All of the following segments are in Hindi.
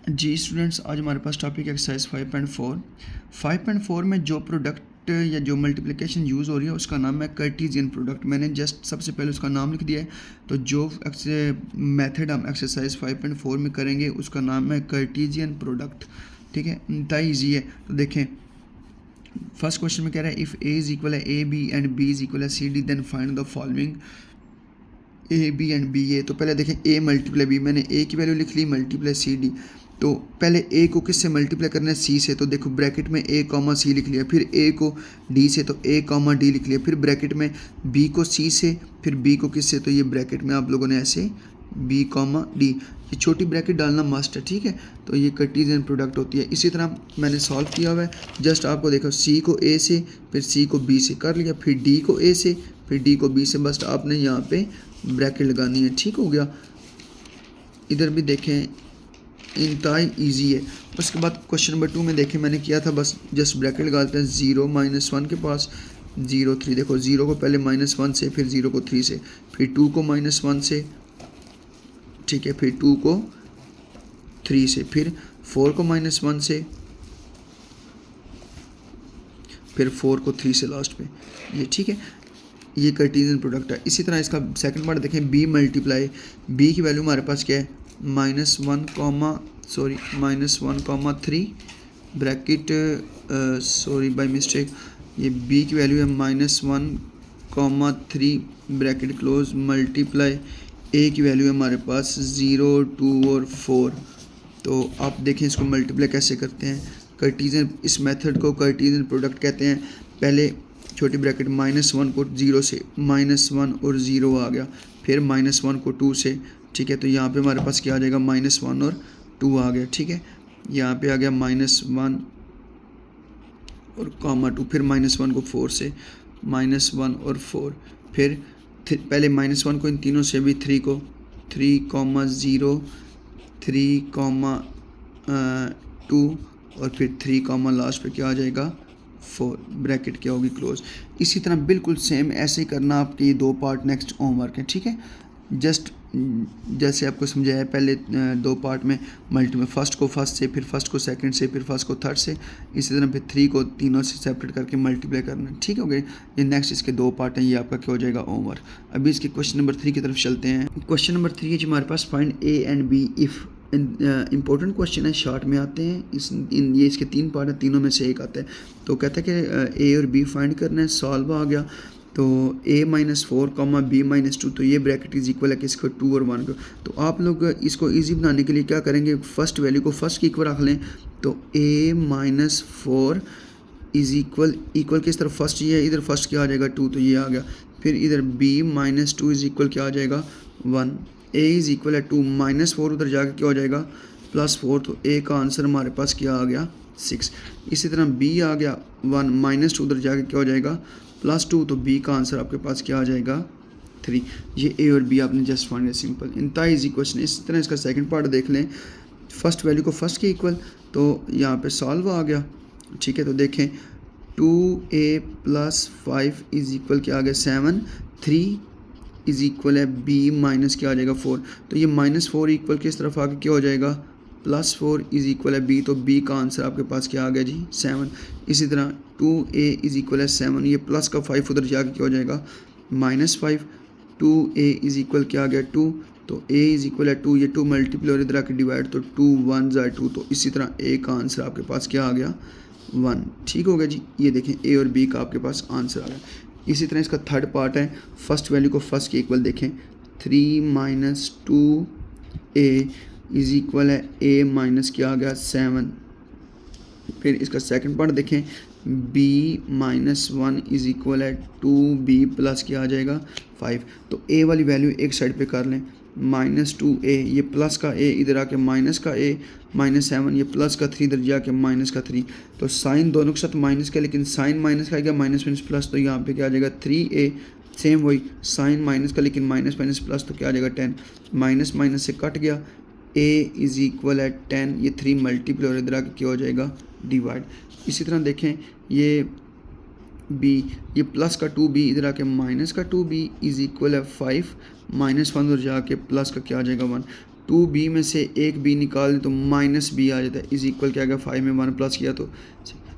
जी स्टूडेंट्स, आज हमारे पास टॉपिक एक्सरसाइज 5.4 में जो प्रोडक्ट या जो मल्टीप्लिकेशन यूज़ हो रही है उसका नाम है कार्टेशियन प्रोडक्ट। मैंने जस्ट सबसे पहले उसका नाम लिख दिया है। तो जो मेथड हम एक्सरसाइज 5.4 में करेंगे उसका नाम है कार्टेशियन प्रोडक्ट। ठीक है, इतना ईजी है। तो देखें, फर्स्ट क्वेश्चन में कह रहा है इफ़ ए इज इक्वल है A B and B is equal है C D then find the following A B and B A. तो पहले देखें ए मल्टीप्लाई बी, मैंने ए की वैल्यू लिख ली मल्टीप्लाई सी डी। तो पहले ए को किससे मल्टीप्लाई करना है, सी से। तो देखो ब्रैकेट में ए कॉमा सी लिख लिया, फिर ए को डी से तो ए कॉमा डी लिख लिया, फिर ब्रैकेट में बी को सी से, फिर बी को किससे, तो ये ब्रैकेट में आप लोगों ने ऐसे बी कॉमा डी, ये छोटी ब्रैकेट डालना मस्ट है। ठीक है, तो ये कार्टेशियन प्रोडक्ट होती है। इसी तरह मैंने सॉल्व किया हुआ है, जस्ट आपको देखो सी को ए से, फिर सी को बी से कर लिया, फिर डी को ए से, फिर डी को बी से, बस आपने यहाँ पे ब्रैकेट लगानी है। ठीक हो गया। इधर भी देखें, इंतहाई ईजी है। उसके बाद क्वेश्चन नंबर 2 में देखें मैंने किया था, बस जस्ट ब्रैकेट लगाते हैं। 0 -1 के पास 0 3, देखो 0 को पहले -1 से, फिर 0 को 3 से, फिर 2 को -1 से, ठीक है, फिर 2 को 3 से, फिर 4 को -1 से, फिर 4 को 3 से लास्ट पे, ये ठीक है। ये कार्टेशियन प्रोडक्ट है। इसी तरह इसका सेकंड पार्ट देखें, बी मल्टीप्लाई बी की वैल्यू हमारे पास क्या है, -1,3 ब्रैकेट, सॉरी बाय मिस्टेक, ये बी की वैल्यू है -1,3 ब्रैकेट क्लोज मल्टीप्लाई ए की वैल्यू है हमारे पास 0 2 और 4। तो आप देखें इसको मल्टीप्लाई कैसे करते हैं। कार्टेशियन, इस मेथड को कार्टेशियन प्रोडक्ट कहते हैं। पहले छोटी ब्रैकेट -1 को 0 से, -1 और 0 आ गया, फिर -1 को 2 से, ठीक है। तो यहाँ पे हमारे पास क्या आ जाएगा, -1 और 2 आ गया। ठीक है, यहाँ पे आ गया -1 और कॉमा 2, फिर -1 को 4 से, -1 और 4, फिर पहले -1 को इन तीनों से भी 3 को 3,0 3,2 और फिर 3, लास्ट पे क्या आ जाएगा 4, ब्रैकेट क्या होगी क्लोज। इसी तरह बिल्कुल सेम ऐसे ही करना। आपके ये 2 पार्ट नेक्स्ट होमवर्क है। ठीक है, जस्ट जैसे आपको समझाया पहले 2 पार्ट में मल्टीप्लाई, फर्स्ट को फर्स्ट से, फिर फर्स्ट को सेकंड से, फिर फर्स्ट को थर्ड से, इसी तरह फिर 3 को तीनों से सेपरेट करके मल्टीप्लाई करना। ठीक हो गया। ये नेक्स्ट इसके 2 पार्ट हैं, ये आपका क्या हो जाएगा होमवर्क। अभी इसके क्वेश्चन नंबर 3 की तरफ चलते हैं। क्वेश्चन नंबर 3 है जो हमारे पास, find A and B if. Important question है, शॉर्ट में आते हैं। ये इसके 3 पार्ट हैं, तीनों में से एक आता है। तो कहता है कि ए और बी फाइंड करना है। सॉल्व आ गया, तो a -4, b -2, तो ये ब्रैकेट इज इक्वल है किसको, 2 और 1 को। तो आप लोग इसको इजी बनाने के लिए क्या करेंगे, फर्स्ट वैल्यू को फर्स्ट की इक्वल रख लें। तो a -4 इज इक्वल किस तरफ, फर्स्ट ये है, इधर फर्स्ट क्या आ जाएगा 2, तो ये आ गया। फिर इधर b -2 इज इक्वल क्या आ जाएगा 1। a इज इक्वल है 2, -4 उधर जाकर क्या हो जाएगा +4, तो a का आंसर हमारे पास क्या आ गया 6। इसी तरह b आ गया 1, -2 उधर जाकर क्या हो जाएगा +2, तो b का आंसर आपके पास क्या आ जाएगा 3। ये a और b आपने जस्ट फाइंड है, सिंपल, इंतहा ईजी क्वेश्चन है। इस तरह इसका सेकंड पार्ट देख लें, फर्स्ट वैल्यू को फर्स्ट के इक्वल, तो यहाँ पे सॉल्व आ गया। ठीक है, तो देखें 2a + 5 इज इक्वल क्या आ गया 7, 3 इज इक्वल है b माइनस क्या आ जाएगा 4। तो ये -4 इक्वल किस तरफ आके क्या हो जाएगा +4 इज इक्वल है b, तो b का आंसर आपके पास क्या आ गया जी 7। इसी तरह 2a इज इक्वल है 7, ये प्लस का 5 उधर जाके क्या हो जाएगा -5। 2a इज इक्वल क्या आ गया 2, तो a इज इक्वल है 2, ये 2 मल्टीप्लाई और इधर आके डिवाइड, तो 2 1 ज़ा 2, तो इसी तरह a का आंसर आपके पास क्या आ गया 1। ठीक हो गया जी। ये देखें a और b का आपके पास आंसर आ गया। इसी तरह इसका थर्ड पार्ट है, फर्स्ट वैल्यू को फर्स्ट के इक्वल देखें, 3 - 2a इज इक्वल है a माइनस क्या आ गया 7। फिर इसका सेकंड पार्ट देखें, b -1 इज इक्वल है 2b प्लस क्या आ जाएगा 5। तो a वाली वैल्यू एक साइड पे कर लें, -2a, ये प्लस का a इधर आके माइनस का a, -7, ये प्लस का 3 इधर जाके माइनस का 3। तो साइन दोनों के साथ माइनस का, लेकिन साइन माइनस का आएगा माइनस प्लस, तो यहाँ पे क्या आ जाएगा 3a। सेम वही साइन माइनस का, लेकिन माइनस प्लस, तो क्या आ जाएगा 10, माइनस से कट गया, a इज इक्वल है 10, ये 3 मल्टीप्लाई और इधर आके क्या हो जाएगा डिवाइड। इसी तरह देखें ये b, ये प्लस का 2b इधर आके माइनस का 2b इज इक्वल है 5, -1 उधर जाके प्लस का क्या आ जाएगा 1। 2b में से एक b निकाल दें तो माइनस b आ जाता है, इज इक्वल क्या आ गया 5 में 1 प्लस किया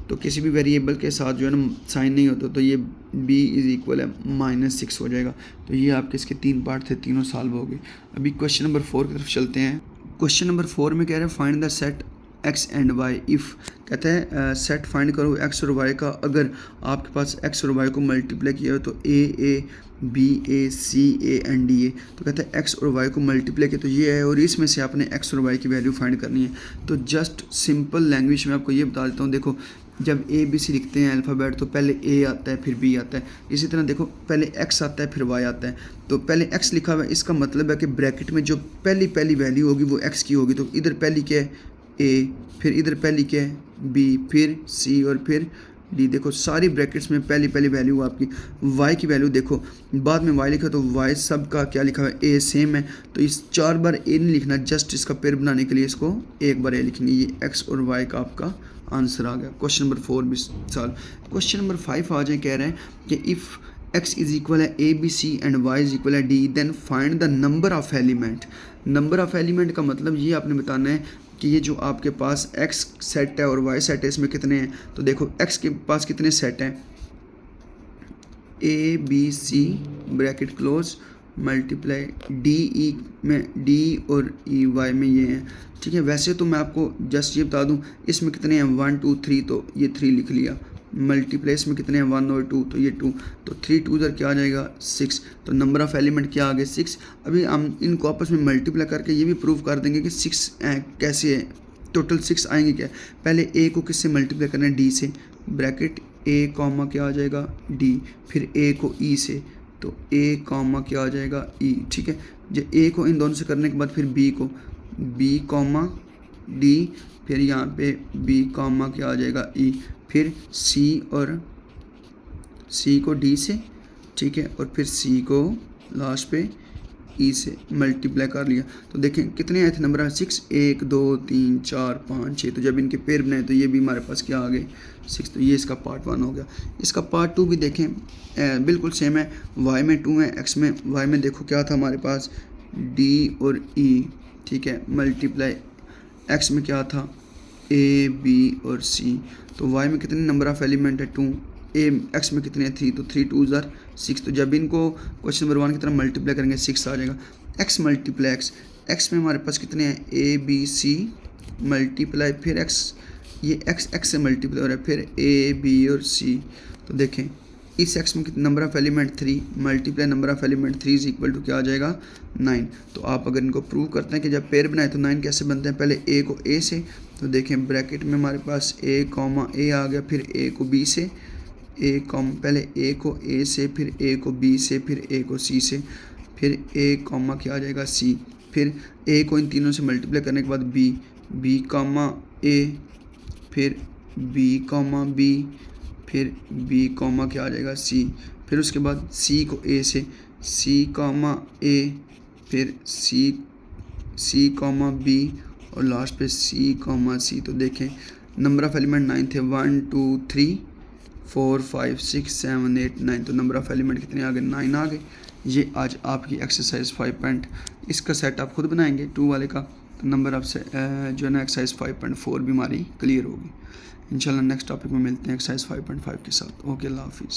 तो किसी भी वेरिएबल के साथ जो है ना साइन नहीं होता, तो ये b इज इक्वल है -6 हो जाएगा। तो ये आपके इसके 3 पार्ट थे, तीनों सॉल्व हो गए। अभी क्वेश्चन नंबर 4 की तरफ चलते हैं। क्वेश्चन नंबर 4 में कह रहे हैं find the set x and y if, कहते हैं सेट फाइंड करो x और y का, अगर आपके पास x और y को मल्टीप्लाई किया हो तो a b a c a and d a, तो कहते हैं x और y को मल्टीप्लाई किया तो ये है, और इसमें से आपने x और y की वैल्यू फाइंड करनी है। तो जस्ट सिंपल लैंग्वेज में आपको ये बता देता हूँ। देखो जब a b c लिखते हैं अल्फ़ाबेट तो पहले a आता है फिर b आता है, इसी तरह देखो पहले x आता है फिर y आता है। तो पहले x लिखा हुआ है, इसका मतलब है कि ब्रैकेट में जो पहली वैल्यू होगी वो x की होगी। तो इधर पहली क्या है a, फिर इधर पहली क्या है b, फिर c और फिर d। देखो सारी ब्रैकेट्स में पहली वैल्यू आपकी। y की वैल्यू देखो बाद में y लिखा तो y सब का क्या लिखा हुआ है a सेम है, तो इस 4 बार a नहीं लिखना, जस्ट इसका पेयर बनाने के लिए इसको एक बार a लिखेंगे। ये x और y का आपका आंसर आ गया। क्वेश्चन नंबर 4 भी सॉल्व। क्वेश्चन नंबर 5 आ जाए, कह रहे हैं कि इफ़ x इज इक्वल है a b c and y is equal है d then find the number of element. Number of element का मतलब ये आपने बताना है कि ये जो आपके पास x सेट है और y सेट है इसमें कितने हैं। तो देखो x के पास कितने सेट हैं, a b c bracket close multiply d e में d और e y में ये हैं, ठीक है। वैसे तो मैं आपको जस्ट ये बता दूं इसमें कितने हैं 1 2 3, तो ये 3 लिख लिया, मल्टीप्लाई इसमें कितने हैं 1 और 2, तो ये 2, तो 3 2 इधर क्या आ जाएगा 6। तो नंबर ऑफ़ एलिमेंट क्या आ गए 6। अभी हम इनको आपस में मल्टीप्लाई करके ये भी प्रूव कर देंगे कि 6 कैसे है, टोटल 6 आएंगे क्या। पहले a को किससे मल्टीप्लाई करना है d से, ब्रैकेट a कॉमा क्या आ जाएगा d, फिर a को e से, तो a कॉमा क्या आ जाएगा e, ठीक है। जो a को इन दोनों से करने के बाद फिर b को b कॉमा d, फिर यहाँ पे b कॉमा क्या आ जाएगा e, फिर c और c को d से, ठीक है, और फिर c को लास्ट पे e से मल्टीप्लाई कर लिया। तो देखें कितने आए थे नंबर 6, 1 2 3 4 5 6, तो जब इनके पेयर बनाए तो ये भी हमारे पास क्या आ गए 6। तो ये इसका पार्ट 1 हो गया। इसका पार्ट 2 भी देखें बिल्कुल सेम है, y में 2 है, x में y में देखो क्या था हमारे पास d और e, ठीक है, मल्टीप्लाई x में क्या था a b और c। तो y में कितने नंबर ऑफ़ एलिमेंट है 2, x में कितने 3, तो 3 2 ज़ार 6। तो जब इनको क्वेश्चन नंबर 1 की तरह मल्टीप्लाई करेंगे 6 आ जाएगा। x मल्टीप्लाई x में हमारे पास कितने हैं a b c मल्टीप्लाई फिर x, ये x से मल्टीप्लाई हो रहा है, फिर a b और c। तो देखें इस x में कितने number of element 3 multiply number of element 3 is equal to क्या आ जाएगा 9। तो आप अगर इनको प्रूव करते हैं कि जब पेयर बनाए तो 9 कैसे बनते हैं, पहले a को a से, तो देखें ब्रैकेट में हमारे पास a कॉमा a आ गया, फिर a को b से, a कॉमा पहले a को a से, फिर a को b से, फिर a को c से, फिर a कॉमा क्या आ जाएगा c, फिर a को इन तीनों से मल्टीप्लाई करने के बाद b कॉमा a, फिर b कॉमा b, फिर b कॉमा क्या आ जाएगा c, फिर उसके बाद c को a से, c कॉमा a, फिर c कॉमा b और लास्ट पे c कॉमा c। तो देखें नंबर ऑफ़ एलिमेंट 9 थे, 1 2 3 4 5 6 7 8 9, तो नंबर ऑफ़ एलिमेंट कितने आ गए 9 आ गए। ये आज आपकी एक्सरसाइज 5 इसका सेट आप खुद बनाएंगे 2 वाले का, तो नंबर ऑफ से जो है ना एक्सरसाइज 5.4 भी हमारी क्लियर होगी। इंशाल्लाह नेक्स्ट टॉपिक में मिलते हैं एक्सरसाइज 5.5 के साथ। ओके, अल्लाह हाफिज़।